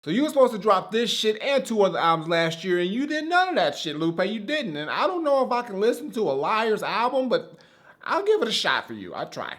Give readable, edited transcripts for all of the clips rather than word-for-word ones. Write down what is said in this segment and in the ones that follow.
So you were supposed to drop this shit and 2 other albums last year, and you did none of that shit, Lupe. You didn't. And I don't know if I can listen to a Liar's album, but I'll give it a shot for you. I'll try.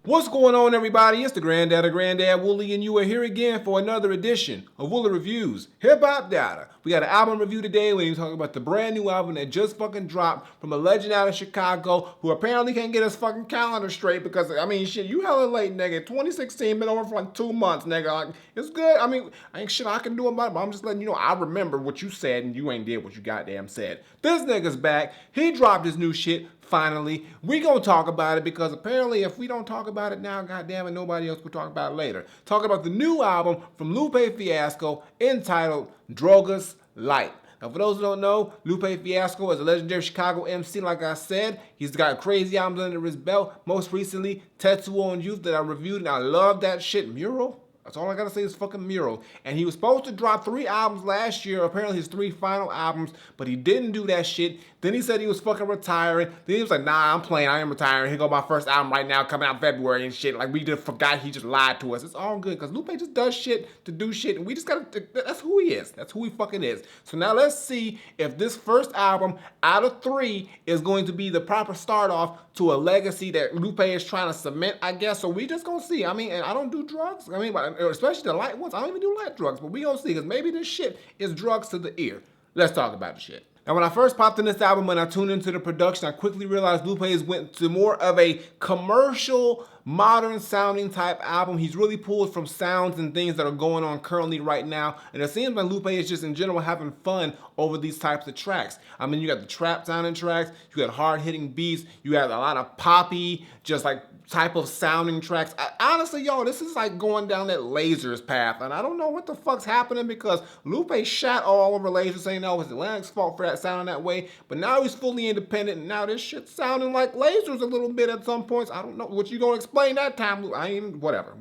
What's going on, everybody? It's the Granddad Woolly, and you are here again for another edition of Woolly Reviews Hip Hop Data. We got an album review today when we talking about the brand new album that just fucking dropped from a legend out of Chicago who apparently can't get his fucking calendar straight because, I mean, shit, you hella late, nigga. 2016 been over for like 2 months, nigga. Like, it's good. I mean, ain't shit I can do about it, but I'm just letting you know I remember what you said and you ain't did what you goddamn said. This nigga's back. He dropped his new shit. Finally, we gonna talk about it because apparently if we don't talk about it now, goddamn it, nobody else will talk about it later. Talk about the new album from Lupe Fiasco entitled Drogas Light. Now, for those who don't know, Lupe Fiasco is a legendary Chicago MC, like I said. He's got crazy albums under his belt. Most recently, Tattoo on Youth that I reviewed, and I love that shit. Mural? That's all I gotta say is fucking Mural. And he was supposed to drop 3 albums last year, apparently his 3 final albums, but he didn't do that shit. Then he said he was fucking retiring. Then he was like, nah, I'm playing, I am retiring. Here go my first album right now, coming out in February and shit. Like, we just forgot he just lied to us. It's all good, because Lupe just does shit to do shit, and we just gotta, that's who he is. That's who he fucking is. So now let's see if this first album out of 3 is going to be the proper start off to a legacy that Lupe is trying to cement, I guess. So we just gonna see. I mean, and I don't do drugs. I mean, especially the light ones. I don't even do light drugs, but we gonna see, because maybe this shit is drugs to the ear. Let's talk about the shit. Now, when I first popped in this album and I tuned into the production, I quickly realized Lupe's went to more of a commercial, modern sounding type album. He's really pulled from sounds and things that are going on currently right now. And it seems like Lupe is just in general having fun over these types of tracks. I mean, you got the trap sounding tracks, you got hard hitting beats, you got a lot of poppy, just like type of sounding tracks. Honestly, y'all, this is like going down that Lasers path, and I don't know what the fuck's happening because Lupe shot all over Lasers saying that was Atlantic's fault for that sounding that way, but now he's fully independent, and now this shit's sounding like Lasers a little bit at some points. I don't know what you gonna explain that time. I ain't, whatever.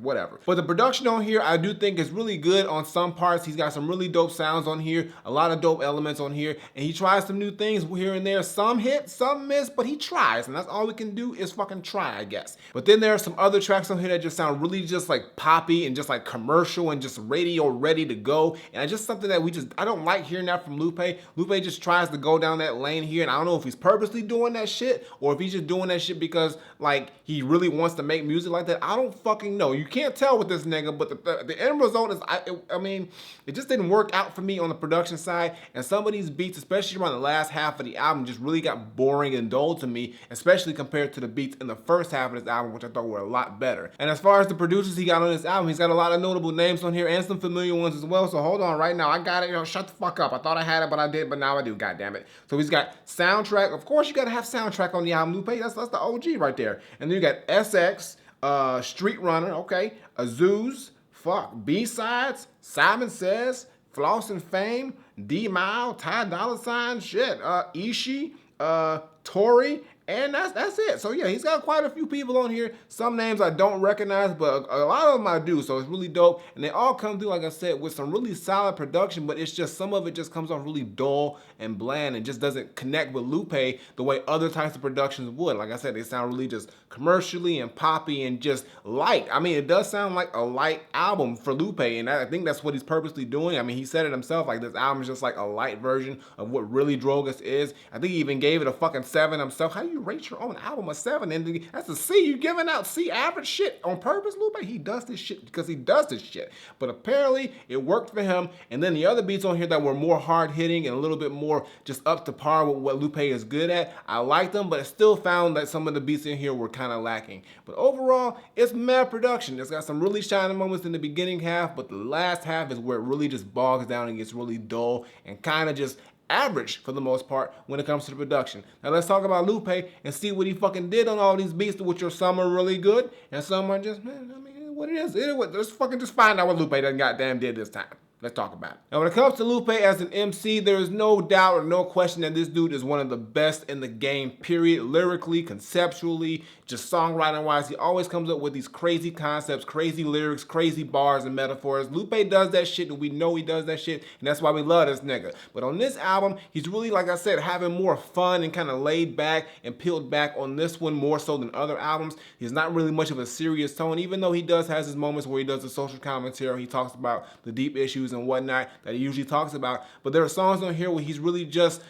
But the production on here, I do think is really good on some parts. He's got some really dope sounds on here, a lot of dope elements on here, and he tries some new things here and there. Some hit, some miss, but he tries, and that's all we can do is fucking try, I guess. But then there are some other tracks on here that just sound really just like poppy and just like commercial and just radio ready to go. And it's just something that I don't like hearing that from Lupe. Lupe just tries to go down that lane here, and I don't know if he's purposely doing that shit or if he's just doing that shit because like he really wants to make music like that. I don't fucking know. You can't tell with this nigga, but the end result is, I mean, it just didn't work out for me on the production side. And some of these beats, especially around the last half of the album, just really got boring and dull to me, especially compared to the beats in the first half of this album, which I thought were a lot better. And as far as the producers he got on this album, he's got a lot of notable names on here and some familiar ones as well. So hold on, right now I got it. You know, shut the fuck up. I thought I had it, but I did, but now I do. God damn it. So he's got soundtrack. Of course, you gotta have soundtrack on the album, Lupe. That's the OG right there. And then you got SX, Street Runner, okay, Azuz, B-Sides, Simon Says, Floss and Fame, D-Mile, Ty Dolla $ign, shit, Ishi, Tory, and that's it. So yeah, he's got quite a few people on here. Some names I don't recognize, but a lot of them I do. So it's really dope. And they all come through, like I said, with some really solid production, but it's just some of it just comes off really dull and bland and just doesn't connect with Lupe the way other types of productions would. Like I said, they sound really just commercially and poppy and just light. I mean, it does sound like a light album for Lupe, and I think that's what he's purposely doing. I mean, he said it himself, like this album is just like a light version of what really Drogas is. I think he even gave it a fucking 7 himself. How do you rate your own album a 7? And that's a C. You giving out C average shit on purpose, Lupe? He does this shit because he does this shit. But apparently it worked for him. And then the other beats on here that were more hard hitting and a little bit more just up to par with what Lupe is good at, I liked them, but I still found that some of the beats in here were kind of lacking. But overall, it's mad production. It's got some really shining moments in the beginning half, but the last half is where it really just bogs down and gets really dull and kind of just average for the most part when it comes to the production. Now let's talk about Lupe and see what he fucking did on all these beats, which are some are really good and some are just, man, I mean, what it is. Anyway, let's fucking just find out what Lupe done goddamn did this time. Let's talk about it. Now, when it comes to Lupe as an MC, there is no doubt or no question that this dude is one of the best in the game, period. Lyrically, conceptually, just songwriting-wise, he always comes up with these crazy concepts, crazy lyrics, crazy bars and metaphors. Lupe does that shit, and we know he does that shit, and that's why we love this nigga. But on this album, he's really, like I said, having more fun and kind of laid back and peeled back on this one more so than other albums. He's not really much of a serious tone, even though he does have his moments where he does the social commentary. He talks about the deep issues and whatnot that he usually talks about. But there are songs on here where he's really just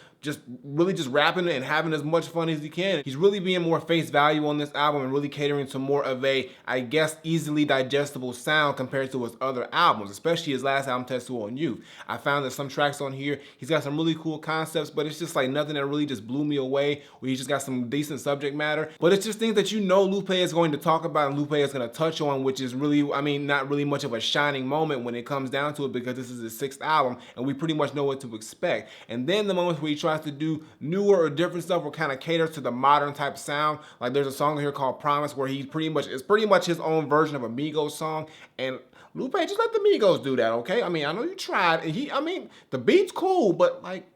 rapping and having as much fun as he can. He's really being more face value on this album and really catering to more of a, I guess, easily digestible sound compared to his other albums, especially his last album, Tattoo on Youth. I found that some tracks on here, he's got some really cool concepts, but it's just like nothing that really just blew me away, where he just got some decent subject matter. But it's just things that you know Lupe is going to talk about and Lupe is going to touch on, which is really, I mean, not really much of a shining moment when it comes down to it, because this is his 6th album and we pretty much know what to expect. And then the moments where he tries to do newer or different stuff or kind of cater to the modern type sound. Like there's a song here called Promise where it's pretty much his own version of a Migos song. And Lupe, just let the Migos do that, okay? I mean, I know you tried, and the beat's cool, but like,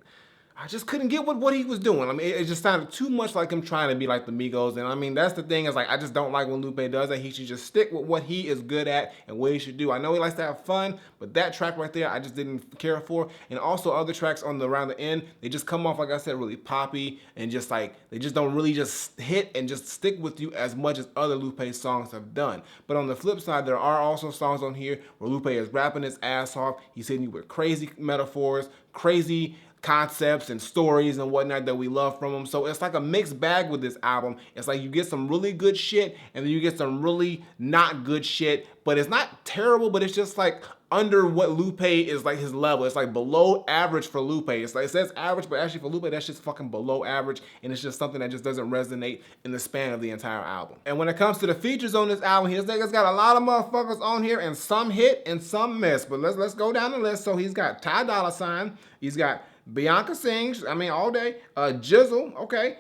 I just couldn't get with what he was doing. I mean, it just sounded too much like him trying to be like the Migos. And I mean, that's the thing, is like, I just don't like when Lupe does that. He should just stick with what he is good at and what he should do. I know he likes to have fun, but that track right there, I just didn't care for. And also other tracks around the end, they just come off, like I said, really poppy and just like, they just don't really just hit and just stick with you as much as other Lupe songs have done. But on the flip side, there are also songs on here where Lupe is rapping his ass off. He's hitting you with crazy metaphors, crazy concepts and stories and whatnot that we love from him. So it's like a mixed bag with this album. It's like you get some really good shit and then you get some really not good shit, but it's not terrible, but it's just like under what Lupe is like his level. It's like below average for Lupe. It's like, it says average, but actually for Lupe, that's just fucking below average, and it's just something that just doesn't resonate in the span of the entire album. And when it comes to the features on this album, his nigga's got a lot of motherfuckers on here, and some hit and some miss. But let's go down the list. So he's got Ty Dolla $ign, he's got Bianca Sings, I mean all day, Jizzle, okay,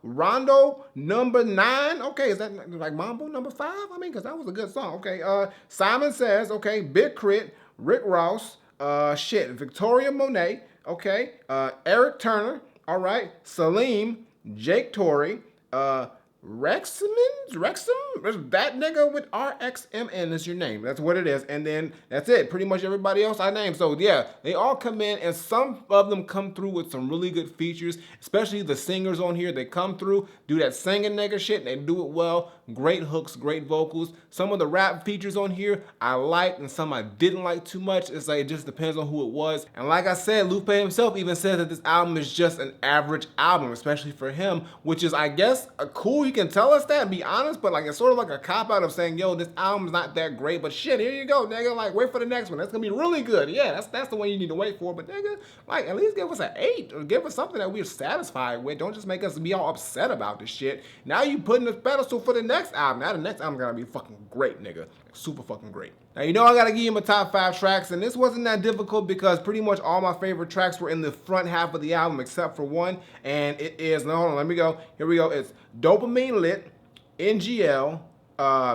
Rondo number 9, okay, is that like Mambo number 5? I mean, because that was a good song, okay, Simon Says, okay, Big Crit, Rick Ross, Victoria Monet, okay, Eric Turner, all right, Salim, Jake Torrey, Rexum, that nigga with RXMN is your name. That's what it is. And then that's it. Pretty much everybody else I named. So yeah, they all come in, and some of them come through with some really good features, especially the singers on here. They come through, do that singing nigga shit, and they do it well. Great hooks, great vocals. Some of the rap features on here I liked, and some I didn't like too much. It's like, it just depends on who it was. And like I said, Lupe himself even says that this album is just an average album, especially for him, which is, I guess, a cool. He can tell us that and be honest, but like, it's sort of like a cop-out of saying, yo, this album's not that great, but shit, here you go, nigga. Like, wait for the next one. That's gonna be really good. Yeah, that's the one you need to wait for. But nigga, like, at least give us an 8 or give us something that we're satisfied with. Don't just make us be all upset about this shit. Now you putting the pedestal for the next album. Now the next album gonna be fucking great, nigga. Super fucking great. Now, you know I gotta give you my top 5 tracks, and this wasn't that difficult because pretty much all my favorite tracks were in the front half of the album except for one, and it is, no, hold on, let me go. Here we go. It's Dopamine Lit, NGL,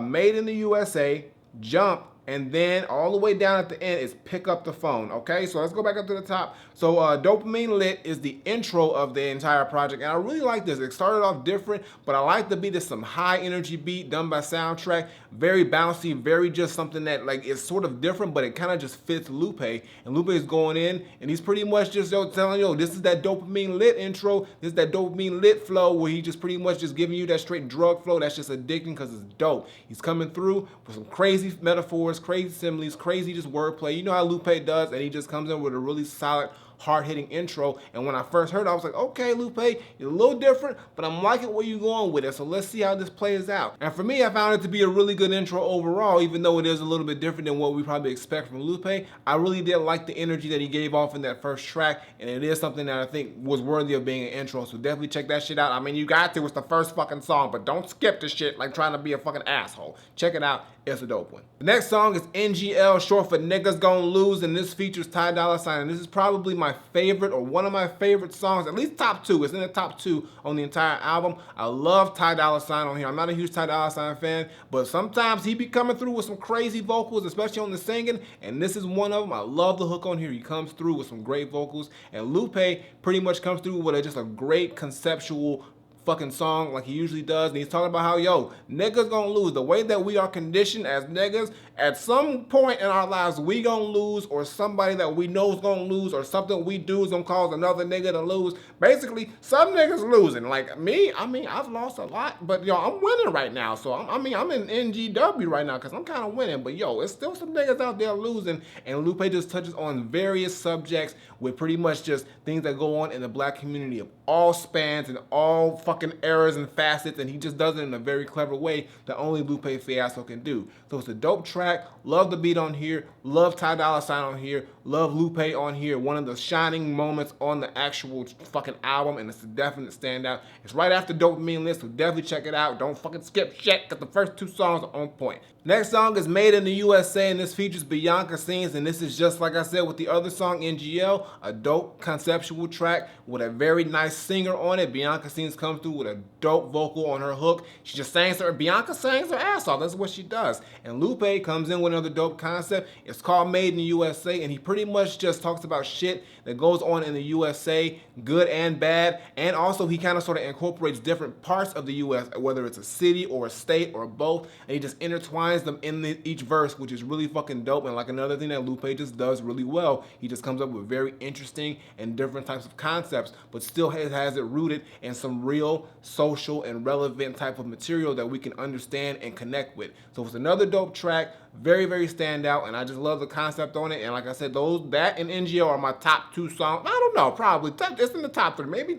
Made in the USA, Jump, and then all the way down at the end is Pick Up the Phone, okay? So let's go back up to the top. So Dopamine Lit is the intro of the entire project, and I really like this. It started off different, but I like the beat. It's some high energy beat done by Soundtrack, very bouncy, very just something that like is sort of different, but it kind of just fits Lupe. And Lupe is going in, and he's pretty much just telling you, this is that Dopamine Lit intro, this is that Dopamine Lit flow, where he just pretty much just giving you that straight drug flow that's just addicting because it's dope. He's coming through with some crazy metaphors, crazy similes, crazy just wordplay. You know how Lupe does, and he just comes in with a really solid, hard-hitting intro. And when I first heard it, I was like, okay, Lupe, you're a little different, but I'm liking where you're going with it, so let's see how this plays out. And for me, I found it to be a really good intro overall, even though it is a little bit different than what we probably expect from Lupe. I really did like the energy that he gave off in that first track, and it is something that I think was worthy of being an intro, so definitely check that shit out. I mean, you got to, it's the first fucking song, but don't skip the shit like trying to be a fucking asshole. Check it out. It's a dope one. The next song is NGL, short for Niggas Gon' Lose, and this features Ty Dolla $ign, and this is probably my my favorite, or one of my favorite songs, at least top two. It's in the top two on the entire album. I love Ty Dolla $ign on here. I'm not a huge Ty Dolla $ign fan, but sometimes he be coming through with some crazy vocals, especially on the singing, and this is one of them. I love the hook on here. He comes through with some great vocals, and Lupe pretty much comes through with just a great conceptual fucking song like he usually does, and he's talking about how, yo, niggas gonna lose. The way that we are conditioned as niggas, at some point in our lives, we gonna lose, or somebody that we know is gonna lose, or something we do is gonna cause another nigga to lose. Basically, some niggas losing. Like me, I mean, I've lost a lot, but yo, I'm winning right now. So I'm in NGW right now because I'm kind of winning. But yo, it's still some niggas out there losing, and Lupe just touches on various subjects with pretty much just things that go on in the black community of all spans and all fucking eras and facets, and he just does it in a very clever way that only Lupe Fiasco can do. So it's a dope track. Love the beat on here. Love Ty Dolla $ign on here. Love Lupe on here. One of the shining moments on the actual fucking album, and it's a definite standout. It's right after Dopamine List, so definitely check it out. Don't fucking skip shit, because the first two songs are on point. Next song is Made in the USA, and this features Bianca Sings, and this is just like I said with the other song, NGL, a dope conceptual track with a very nice singer on it. Bianca Sings comes through with a dope vocal on her hook. She just sings her, Bianca sings her ass off. That's what she does. And Lupe comes in with another dope concept. It's called Made in the USA, and he pretty much just talks about shit that goes on in the USA, good and bad, and also he kind of sort of incorporates different parts of the US, whether it's a city or a state or both, and he just intertwines them in each verse, which is really fucking dope. And like another thing that Lupe just does really well, he just comes up with very interesting and different types of concepts, but still has it rooted in some real social and relevant type of material that we can understand and connect with. So it's another dope track, very, very standout, and I just love the concept on it. And like I said, that and NGO are my top two songs. I don't know, probably it's in the top three. Maybe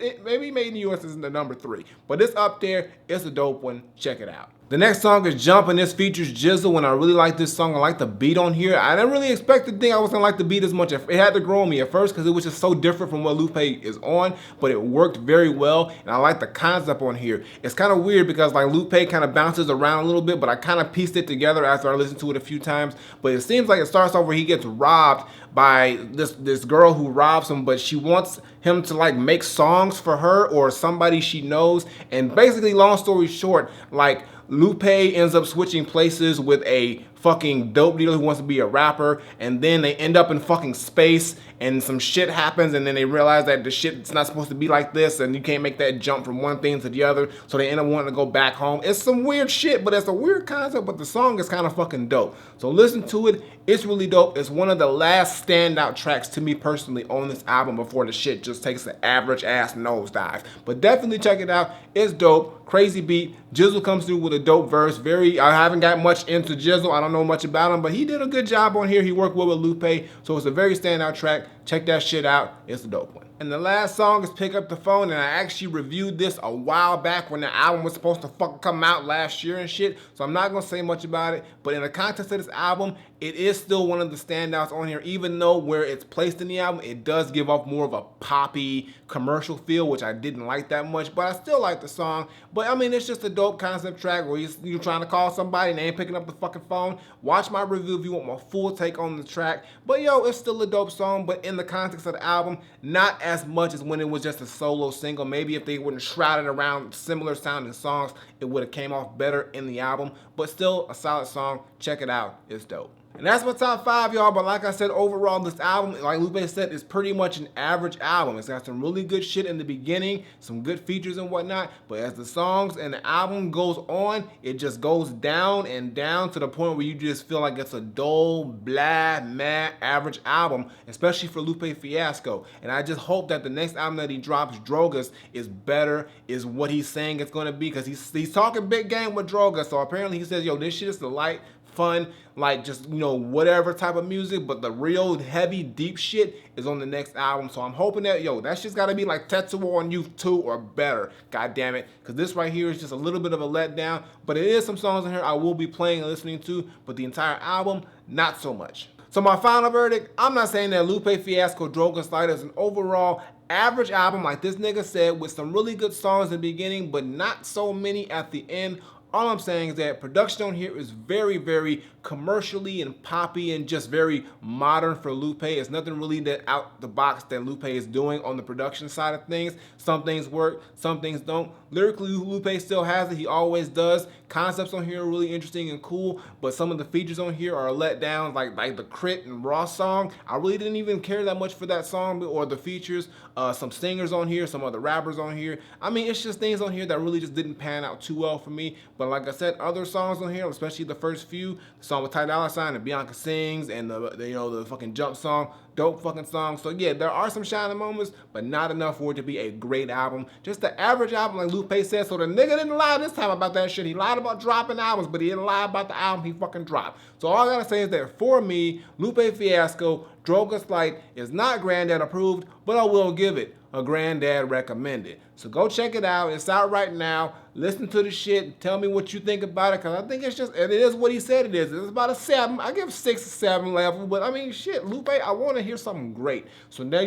Made in the US is in the number 3, but it's up there. It's a dope one. Check it out. The next song is Jump, and this features Jizzle, and I really like this song. I like the beat on here. I didn't really expect to think I was gonna like the beat as much. It had to grow on me at first because it was just so different from what Lupe is on, but it worked very well, and I like the concept on here. It's kind of weird because like Lupe kind of bounces around a little bit, but I kind of pieced it together after I listened to it a few times. But it seems like it starts off where he gets robbed by this girl who robs him, but she wants him to like make songs for her or somebody she knows. And basically, long story short, like Lupe ends up switching places with a fucking dope dealer who wants to be a rapper, and then they end up in fucking space, and some shit happens, and then they realize that the shit's not supposed to be like this, and you can't make that jump from one thing to the other, so they end up wanting to go back home. It's some weird shit, but it's a weird concept, but the song is kind of fucking dope. So listen to it. It's really dope. It's one of the last standout tracks to me personally on this album before the shit just takes an average ass nosedive. But definitely check it out. It's dope. Crazy beat. Jizzle comes through with a dope verse. I haven't got much into Jizzle. I don't know much about him, but he did a good job on here. He worked well with Lupe, so it's a very standout track. Check that shit out. It's a dope one. And the last song is Pick Up the Phone, and I actually reviewed this a while back when the album was supposed to fucking come out last year and shit, so I'm not gonna say much about it, but in the context of this album, it is still one of the standouts on here, even though where it's placed in the album, it does give off more of a poppy commercial feel, which I didn't like that much, but I still like the song. But I mean, it's just a dope concept track where you're trying to call somebody and they ain't picking up the fucking phone. Watch my review if you want my full take on the track. But yo, it's still a dope song, but in the context of the album, not as much as when it was just a solo single. Maybe if they wouldn't shroud it around similar sounding songs, it would have came off better in the album. But still a solid song. Check it out. It's dope. And that's my top 5, y'all. But like I said, overall, this album, like Lupe said, is pretty much an average album. It's got some really good shit in the beginning, some good features and whatnot. But as the songs and the album goes on, it just goes down and down to the point where you just feel like it's a dull, blah, meh, average album, especially for Lupe Fiasco. And I just hope that the next album that he drops, Drogas, is better, is what he's saying it's going to be. Because he's talking big game with Drogas. So apparently he says, yo, this shit is the light, fun, like just, you know, whatever type of music, but the real heavy, deep shit is on the next album. So I'm hoping that, yo, that shit's gotta be like Tetsuo on Youth 2 or better, god damn it, because this right here is just a little bit of a letdown, but it is some songs in here I will be playing and listening to, but the entire album, not so much. So my final verdict, I'm not saying that Lupe Fiasco Drogas Light is an overall average album like this nigga said, with some really good songs in the beginning, but not so many at the end. All I'm saying is that production on here is very, very commercially and poppy and just very modern for Lupe. It's nothing really that out the box that Lupe is doing on the production side of things. Some things work, some things don't. Lyrically, Lupe still has it. He always does. Concepts on here are really interesting and cool, but some of the features on here are let down, like the Crit and Raw song. I really didn't even care that much for that song or the features. Some singers on here, some other rappers on here. I mean, it's just things on here that really just didn't pan out too well for me. But like I said, other songs on here, especially the first few, the song with Ty Dolla $ign and Bianca Sings, and the fucking Jump song, dope fucking song. So yeah, there are some shining moments, but not enough for it to be a great album. Just the average album, like Lupe said. So the nigga didn't lie this time about that shit. He lied about dropping albums, but he didn't lie about the album he fucking dropped. So all I gotta say is that for me, Lupe Fiasco, Drogas Light is not Granddad approved, but I will give it a Granddad recommended. So go check it out. It's out right now. Listen to the shit and tell me what you think about it, because I think it's just, and it is what he said it is. It's about a 7. I give 6 or 7 level, but I mean, shit, Lupe, I want to hear something great. So now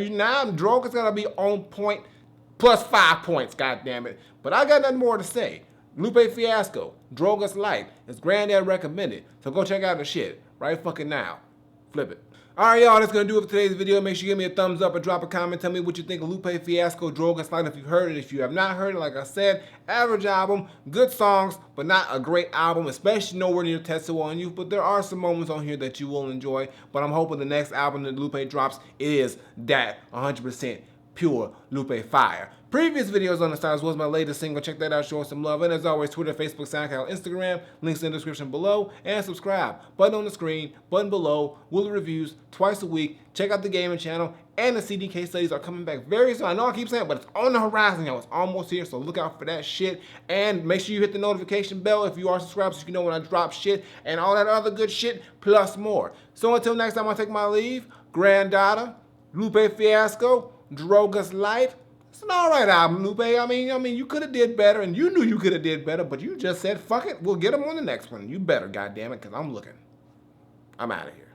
Drogas gotta be on point, plus 5 points, goddammit. But I got nothing more to say. Lupe Fiasco, Drogas Light, is Granddad recommended. So go check out the shit right fucking now. Flip it. Alright, y'all, that's going to do it for today's video. Make sure you give me a thumbs up or drop a comment. Tell me what you think of Lupe Fiasco, Drogas Light, if you've heard it. If you have not heard it, like I said, average album, good songs, but not a great album, especially nowhere near Tetsuo on You. But there are some moments on here that you will enjoy. But I'm hoping the next album that Lupe drops is that 100% pure Lupe fire. Previous videos on the side as well as my latest single. Check that out, show us some love. And as always, Twitter, Facebook, SoundCloud, Instagram. Links in the description below. And subscribe. Button on the screen, button below. Woolly Reviews twice a week. Check out the gaming channel. And the CDK studies are coming back very soon. I know I keep saying it, but it's on the horizon, y'all. It's almost here, so look out for that shit. And make sure you hit the notification bell if you are subscribed so you can know when I drop shit and all that other good shit, plus more. So until next time I take my leave, Granddaughter, Lupe Fiasco, Drogas Light. It's an alright album, Lupe. I mean, you could have did better, and you knew you could have did better, but you just said, fuck it, we'll get them on the next one. You better, goddammit, because I'm looking. I'm out of here.